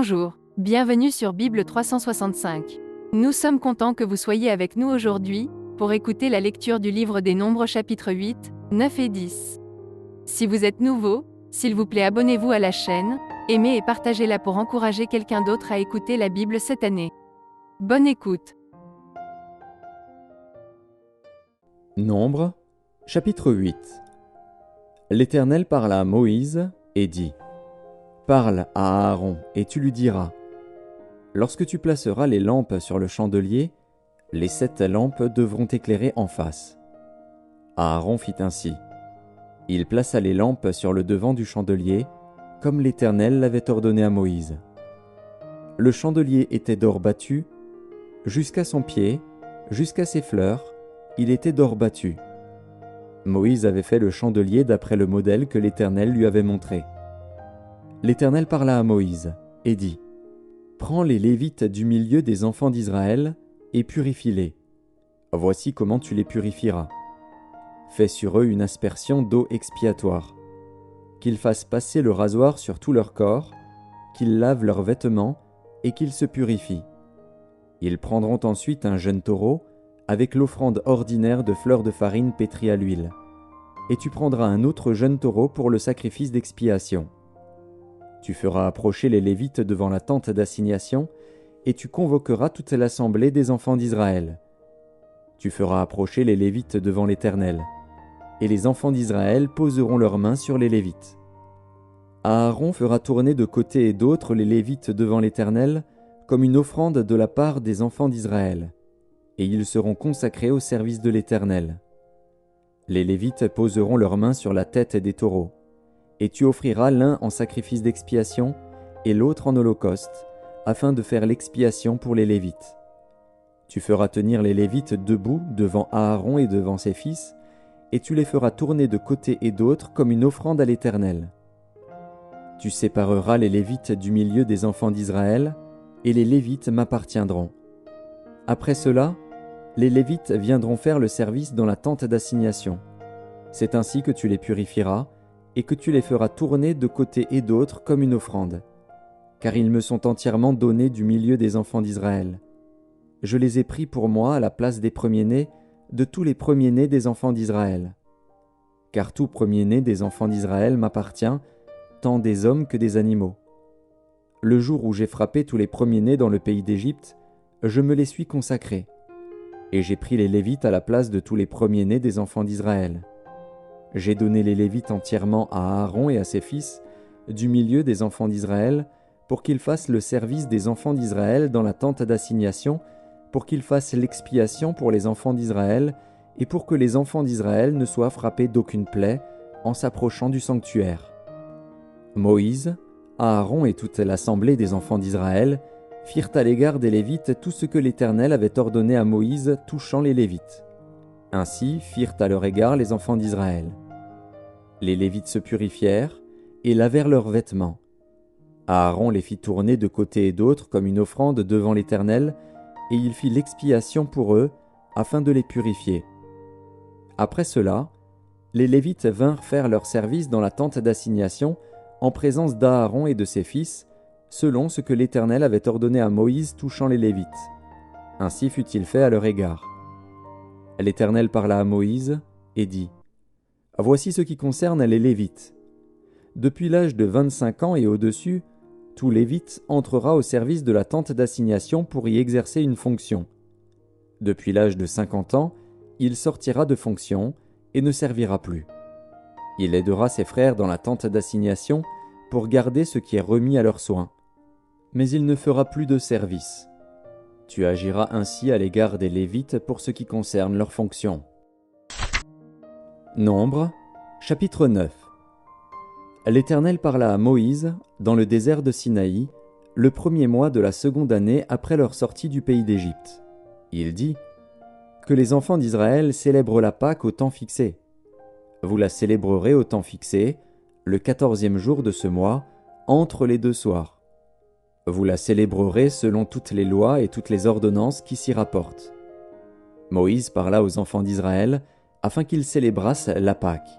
Bonjour, bienvenue sur Bible 365. Nous sommes contents que vous soyez avec nous aujourd'hui, pour écouter la lecture du livre des Nombres chapitres 8, 9 et 10. Si vous êtes nouveau, s'il vous plaît abonnez-vous à la chaîne, aimez et partagez-la pour encourager quelqu'un d'autre à écouter la Bible cette année. Bonne écoute. Nombres, chapitre 8. L'Éternel parla à Moïse et dit : Parle à Aaron, et tu lui diras : Lorsque tu placeras les lampes sur le chandelier, les 7 lampes devront éclairer en face. Aaron fit ainsi. Il plaça les lampes sur le devant du chandelier, comme l'Éternel l'avait ordonné à Moïse. Le chandelier était d'or battu, jusqu'à son pied, jusqu'à ses fleurs, il était d'or battu. Moïse avait fait le chandelier d'après le modèle que l'Éternel lui avait montré. L'Éternel parla à Moïse et dit : Prends les Lévites du milieu des enfants d'Israël et purifie-les. Voici comment tu les purifieras. Fais sur eux une aspersion d'eau expiatoire. Qu'ils fassent passer le rasoir sur tout leur corps, qu'ils lavent leurs vêtements et qu'ils se purifient. Ils prendront ensuite un jeune taureau avec l'offrande ordinaire de fleurs de farine pétrie à l'huile. Et tu prendras un autre jeune taureau pour le sacrifice d'expiation. Tu feras approcher les Lévites devant la tente d'assignation, et tu convoqueras toute l'assemblée des enfants d'Israël. Tu feras approcher les Lévites devant l'Éternel, et les enfants d'Israël poseront leurs mains sur les Lévites. Aaron fera tourner de côté et d'autre les Lévites devant l'Éternel, comme une offrande de la part des enfants d'Israël, et ils seront consacrés au service de l'Éternel. Les Lévites poseront leurs mains sur la tête des taureaux, et tu offriras l'un en sacrifice d'expiation et l'autre en holocauste, afin de faire l'expiation pour les Lévites. Tu feras tenir les Lévites debout devant Aaron et devant ses fils, et tu les feras tourner de côté et d'autre comme une offrande à l'Éternel. Tu sépareras les Lévites du milieu des enfants d'Israël, et les Lévites m'appartiendront. Après cela, les Lévites viendront faire le service dans la tente d'assignation. C'est ainsi que tu les purifieras, et que tu les feras tourner de côté et d'autre comme une offrande. Car ils me sont entièrement donnés du milieu des enfants d'Israël. Je les ai pris pour moi à la place des premiers-nés, de tous les premiers-nés des enfants d'Israël. Car tout premier-né des enfants d'Israël m'appartient, tant des hommes que des animaux. Le jour où j'ai frappé tous les premiers-nés dans le pays d'Égypte, je me les suis consacrés. Et j'ai pris les Lévites à la place de tous les premiers-nés des enfants d'Israël. J'ai donné les Lévites entièrement à Aaron et à ses fils, du milieu des enfants d'Israël, pour qu'ils fassent le service des enfants d'Israël dans la tente d'assignation, pour qu'ils fassent l'expiation pour les enfants d'Israël, et pour que les enfants d'Israël ne soient frappés d'aucune plaie en s'approchant du sanctuaire. Moïse, Aaron et toute l'assemblée des enfants d'Israël firent à l'égard des Lévites tout ce que l'Éternel avait ordonné à Moïse touchant les Lévites. Ainsi firent à leur égard les enfants d'Israël. Les Lévites se purifièrent et lavèrent leurs vêtements. Aaron les fit tourner de côté et d'autre comme une offrande devant l'Éternel, et il fit l'expiation pour eux, afin de les purifier. Après cela, les Lévites vinrent faire leur service dans la tente d'assignation, en présence d'Aaron et de ses fils, selon ce que l'Éternel avait ordonné à Moïse touchant les Lévites. Ainsi fut-il fait à leur égard. L'Éternel parla à Moïse et dit : Voici ce qui concerne les Lévites. Depuis l'âge de 25 ans et au-dessus, tout Lévite entrera au service de la tente d'assignation pour y exercer une fonction. Depuis l'âge de 50 ans, il sortira de fonction et ne servira plus. Il aidera ses frères dans la tente d'assignation pour garder ce qui est remis à leurs soins. Mais il ne fera plus de service. Tu agiras ainsi à l'égard des Lévites pour ce qui concerne leur fonction. Nombres, chapitre 9. L'Éternel parla à Moïse, dans le désert de Sinaï, le premier mois de la seconde année après leur sortie du pays d'Égypte. Il dit : Que les enfants d'Israël célèbrent la Pâque au temps fixé. Vous la célébrerez au temps fixé, le 14e jour de ce mois, entre les 2 soirs. Vous la célébrerez selon toutes les lois et toutes les ordonnances qui s'y rapportent. Moïse parla aux enfants d'Israël, afin qu'ils célébrassent la Pâque.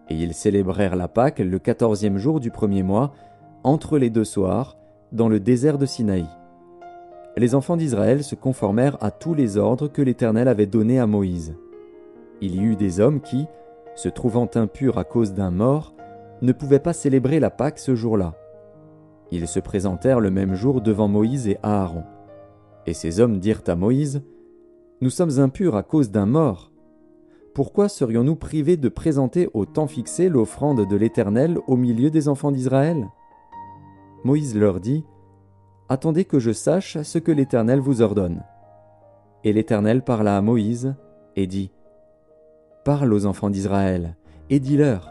Et ils célébrèrent la Pâque le 14e jour du premier mois, entre les 2 soirs, dans le désert de Sinaï. Les enfants d'Israël se conformèrent à tous les ordres que l'Éternel avait donnés à Moïse. Il y eut des hommes qui, se trouvant impurs à cause d'un mort, ne pouvaient pas célébrer la Pâque ce jour-là. Ils se présentèrent le même jour devant Moïse et Aaron. Et ces hommes dirent à Moïse, « Nous sommes impurs à cause d'un mort. Pourquoi serions-nous privés de présenter au temps fixé l'offrande de l'Éternel au milieu des enfants d'Israël » Moïse leur dit, « Attendez que je sache ce que l'Éternel vous ordonne. » Et l'Éternel parla à Moïse et dit, « Parle aux enfants d'Israël et dis-leur,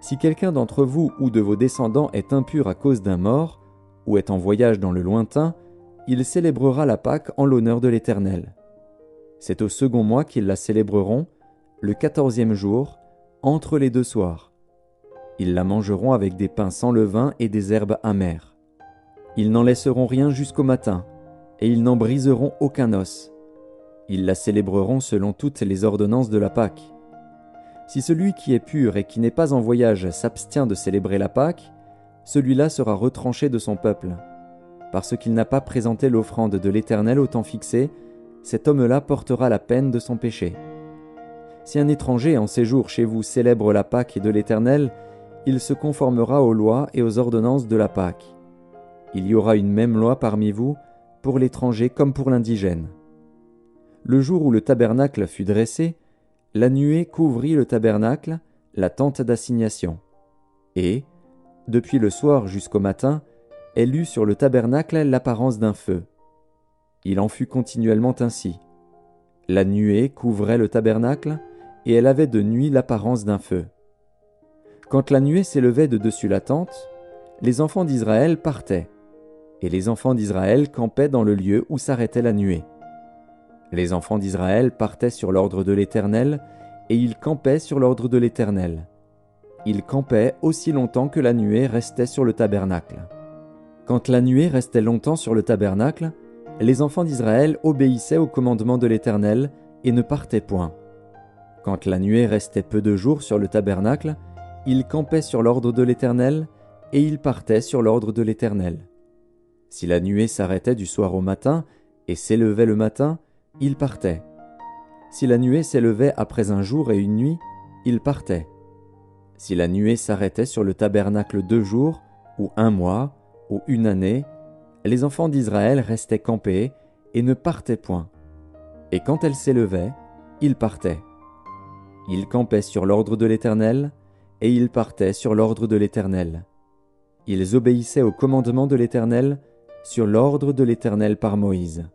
si quelqu'un d'entre vous ou de vos descendants est impur à cause d'un mort, ou est en voyage dans le lointain, il célébrera la Pâque en l'honneur de l'Éternel. C'est au second mois qu'ils la célébreront, le 14e jour, entre les 2 soirs. Ils la mangeront avec des pains sans levain et des herbes amères. Ils n'en laisseront rien jusqu'au matin, et ils n'en briseront aucun os. Ils la célébreront selon toutes les ordonnances de la Pâque. Si celui qui est pur et qui n'est pas en voyage s'abstient de célébrer la Pâque, celui-là sera retranché de son peuple. Parce qu'il n'a pas présenté l'offrande de l'Éternel au temps fixé, cet homme-là portera la peine de son péché. Si un étranger en séjour chez vous célèbre la Pâque de l'Éternel, il se conformera aux lois et aux ordonnances de la Pâque. Il y aura une même loi parmi vous, pour l'étranger comme pour l'indigène. Le jour où le tabernacle fut dressé, la nuée couvrit le tabernacle, la tente d'assignation. Et, depuis le soir jusqu'au matin, elle eut sur le tabernacle l'apparence d'un feu. Il en fut continuellement ainsi. La nuée couvrait le tabernacle, et elle avait de nuit l'apparence d'un feu. Quand la nuée s'élevait de dessus la tente, les enfants d'Israël partaient, et les enfants d'Israël campaient dans le lieu où s'arrêtait la nuée. Les enfants d'Israël partaient sur l'ordre de l'Éternel, et ils campaient sur l'ordre de l'Éternel. Ils campaient aussi longtemps que la nuée restait sur le tabernacle. Quand la nuée restait longtemps sur le tabernacle, les enfants d'Israël obéissaient au commandement de l'Éternel et ne partaient point. Quand la nuée restait peu de jours sur le tabernacle, ils campaient sur l'ordre de l'Éternel, et ils partaient sur l'ordre de l'Éternel. Si la nuée s'arrêtait du soir au matin et s'élevait le matin, ils partaient. Si la nuée s'élevait après un jour et une nuit, ils partaient. Si la nuée s'arrêtait sur le tabernacle 2 jours, ou 1 mois, ou 1 année, les enfants d'Israël restaient campés et ne partaient point. Et quand elle s'élevait, ils partaient. Ils campaient sur l'ordre de l'Éternel, et ils partaient sur l'ordre de l'Éternel. Ils obéissaient au commandement de l'Éternel, sur l'ordre de l'Éternel par Moïse.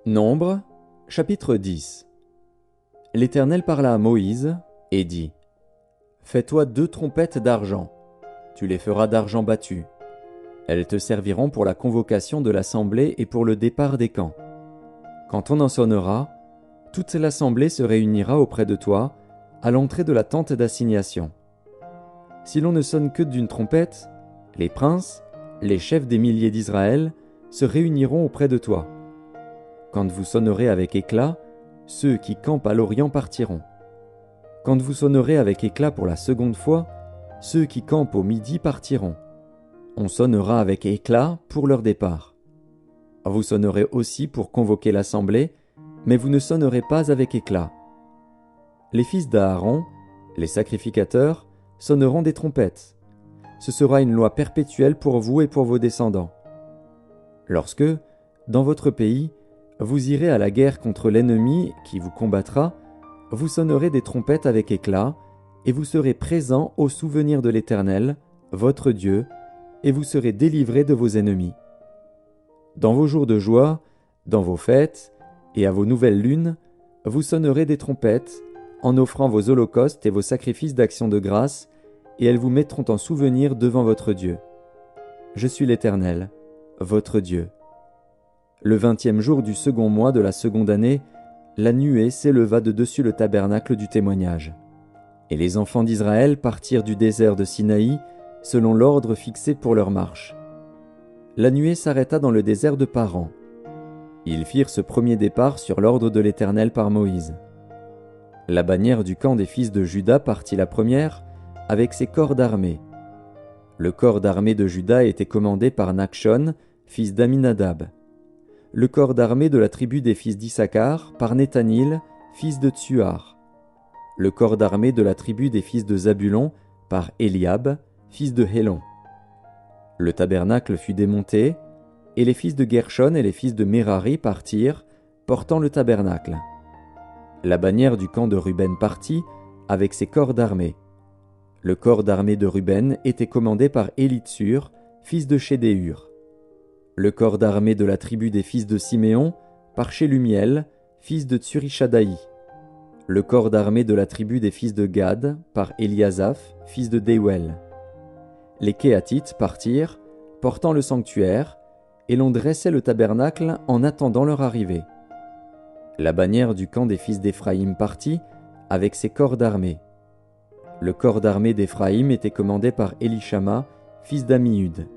Nombres, chapitre 10. L'Éternel parla à Moïse et dit, « Fais-toi 2 trompettes d'argent. Tu les feras d'argent battu. Elles te serviront pour la convocation de l'assemblée et pour le départ des camps. Quand on en sonnera, toute l'assemblée se réunira auprès de toi, à l'entrée de la tente d'assignation. Si l'on ne sonne que d'une trompette, les princes, les chefs des milliers d'Israël, se réuniront auprès de toi. Quand vous sonnerez avec éclat, ceux qui campent à l'Orient partiront. Quand vous sonnerez avec éclat pour la seconde fois, ceux qui campent au midi partiront. On sonnera avec éclat pour leur départ. Vous sonnerez aussi pour convoquer l'assemblée, mais vous ne sonnerez pas avec éclat. Les fils d'Aaron, les sacrificateurs, sonneront des trompettes. Ce sera une loi perpétuelle pour vous et pour vos descendants. Lorsque, dans votre pays, vous irez à la guerre contre l'ennemi qui vous combattra, vous sonnerez des trompettes avec éclat, et vous serez présents au souvenir de l'Éternel, votre Dieu, et vous serez délivrés de vos ennemis. Dans vos jours de joie, dans vos fêtes, et à vos nouvelles lunes, vous sonnerez des trompettes, en offrant vos holocaustes et vos sacrifices d'action de grâce, et elles vous mettront en souvenir devant votre Dieu. Je suis l'Éternel, votre Dieu. Le 20e jour du second mois de la seconde année, la nuée s'éleva de dessus le tabernacle du témoignage. Et les enfants d'Israël partirent du désert de Sinaï, selon l'ordre fixé pour leur marche. La nuée s'arrêta dans le désert de Paran. Ils firent ce premier départ sur l'ordre de l'Éternel par Moïse. La bannière du camp des fils de Juda partit la première, avec ses corps d'armée. Le corps d'armée de Juda était commandé par Nachshon, fils d'Aminadab. Le corps d'armée de la tribu des fils d'Issachar par Nethanil, fils de Tsuar. Le corps d'armée de la tribu des fils de Zabulon par Eliab, fils de Hélon. Le tabernacle fut démonté, et les fils de Gershon et les fils de Merari partirent, portant le tabernacle. La bannière du camp de Ruben partit, avec ses corps d'armée. Le corps d'armée de Ruben était commandé par Élitsur, fils de Chédéur. Le corps d'armée de la tribu des fils de Siméon, par Shelumiel, fils de Tsurishadaï. Le corps d'armée de la tribu des fils de Gad, par Eliasaph, fils de Déuel. Les Kéatites partirent, portant le sanctuaire, et l'on dressait le tabernacle en attendant leur arrivée. La bannière du camp des fils d'Éphraïm partit, avec ses corps d'armée. Le corps d'armée d'Éphraïm était commandé par Élishama, fils d'Amihud.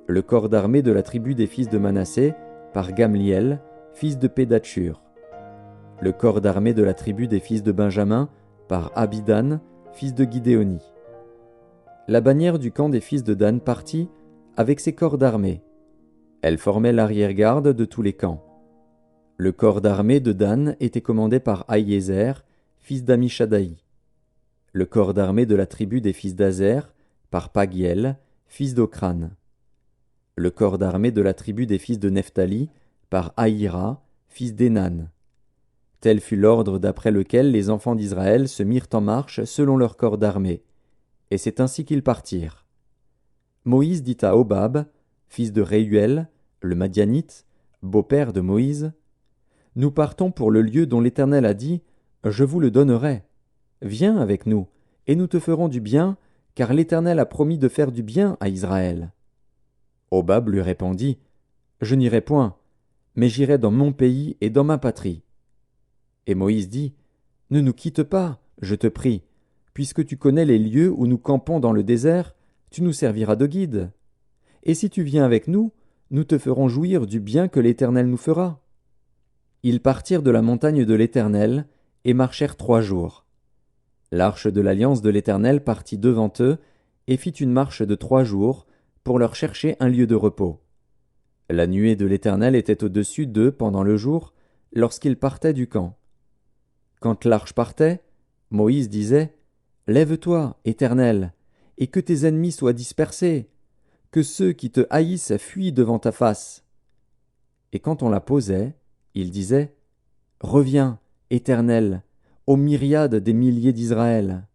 Le corps d'armée de la tribu des fils de Manassé, par Gamliel, fils de Pédatchur. Le corps d'armée de la tribu des fils de Benjamin, par Abidan, fils de Guidéoni. La bannière du camp des fils de Dan partit, avec ses corps d'armée. Elle formait l'arrière-garde de tous les camps. Le corps d'armée de Dan était commandé par Ahiézer, fils d'Amishadaï. Le corps d'armée de la tribu des fils d'Azer, par Pagiel, fils d'Ocran. Le corps d'armée de la tribu des fils de Nephtali, par Ahira, fils d'Enan. Tel fut l'ordre d'après lequel les enfants d'Israël se mirent en marche selon leur corps d'armée, et c'est ainsi qu'ils partirent. Moïse dit à Hobab, fils de Réuel, le Madianite, beau-père de Moïse, « Nous partons pour le lieu dont l'Éternel a dit, je vous le donnerai. Viens avec nous, et nous te ferons du bien, car l'Éternel a promis de faire du bien à Israël. » Hobab lui répondit, « Je n'irai point, mais j'irai dans mon pays et dans ma patrie. » Et Moïse dit, « Ne nous quitte pas, je te prie, puisque tu connais les lieux où nous campons dans le désert, tu nous serviras de guide. Et si tu viens avec nous, nous te ferons jouir du bien que l'Éternel nous fera. » Ils partirent de la montagne de l'Éternel et marchèrent 3 jours. L'arche de l'alliance de l'Éternel partit devant eux et fit une marche de 3 jours pour leur chercher un lieu de repos. La nuée de l'Éternel était au-dessus d'eux pendant le jour, lorsqu'ils partaient du camp. Quand l'arche partait, Moïse disait, « Lève-toi, Éternel, et que tes ennemis soient dispersés, que ceux qui te haïssent fuient devant ta face. » Et quand on la posait, il disait, « Reviens, Éternel, aux myriades des milliers d'Israël. »